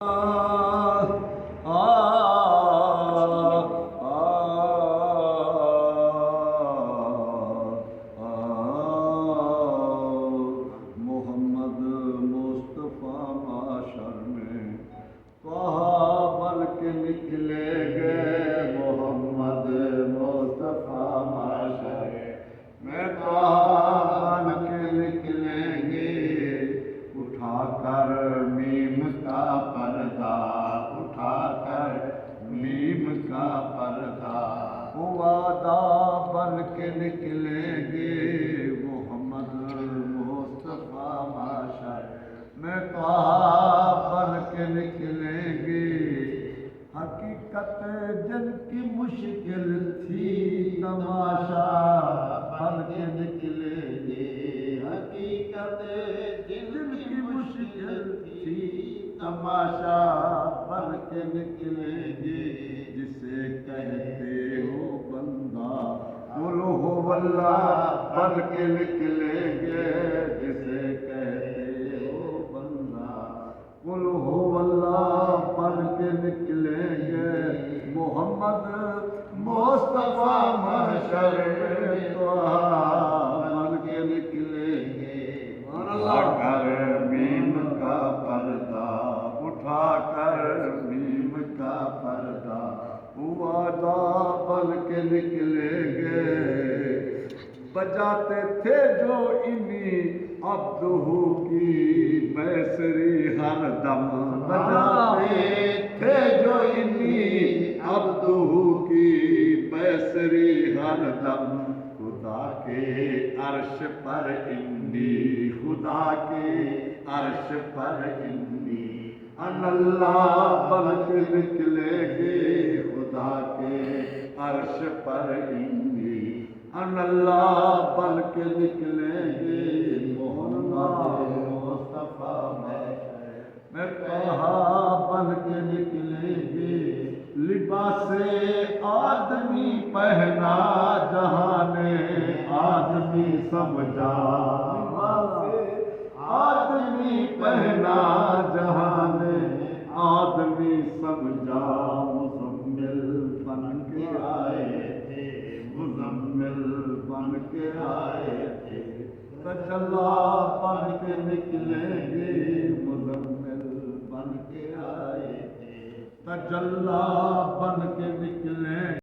محمد مصطفیٰ معاشر میں کہا بن کے نکلے گے، محمد مصطفیٰ معاشر میں کہا بن کے نکلیں گے، اٹھا کر میم کا پردہ، اٹھا کر میم کا پردہ، وعدہ بن کے نکلیں گے، محمد مصطفیٰ معاشر میں کہا بن کے نکلیں گے، حقیقت جن کی مشکل تھی تماشا بن کے نکلیں گے، حقیقت جن کی مشکل تھی تماشا بن کے نکلیں گے، جسے کہتے ہو بندہ قل ہو اللہ بن کے نکلیں گے، جسے کہتے ہو بندہ قل ہو اللہ بن کے نکلیں گے، محمد مصطفیٰ محشر میں بن کے نکلیں گے، اٹھا کر میم کا پردہ، اٹھا کر میم کا پردہ، وعدہ بن کے نکلیں گے، بجاتے تھے جو انہی عبدہ کی بیسری ہر دم، بجاتے تھے جو انہی عبدہ کی بیسری ہر دم، خدا کے عرش پر انی، خدا کے عرش پر انی، اللہ بن کے نکلیں گے، خدا کے عرش پر انی، اللہ بن کے نکلیں گے، محمد مصطفیٰ میں کہا بن کے نکلیں گے، لباس آدمی پہنا جہاں نے آدمی سمجھا، لباس آدمی پہنا جہاں نے آدمی سمجھا، مزمل بن کے آئے تھے، مزمل بن کے آئے تھے، تجلی بن کے نکلیں گے، مزمل بن کے آئے تھے، تجلی بن کے نکلیں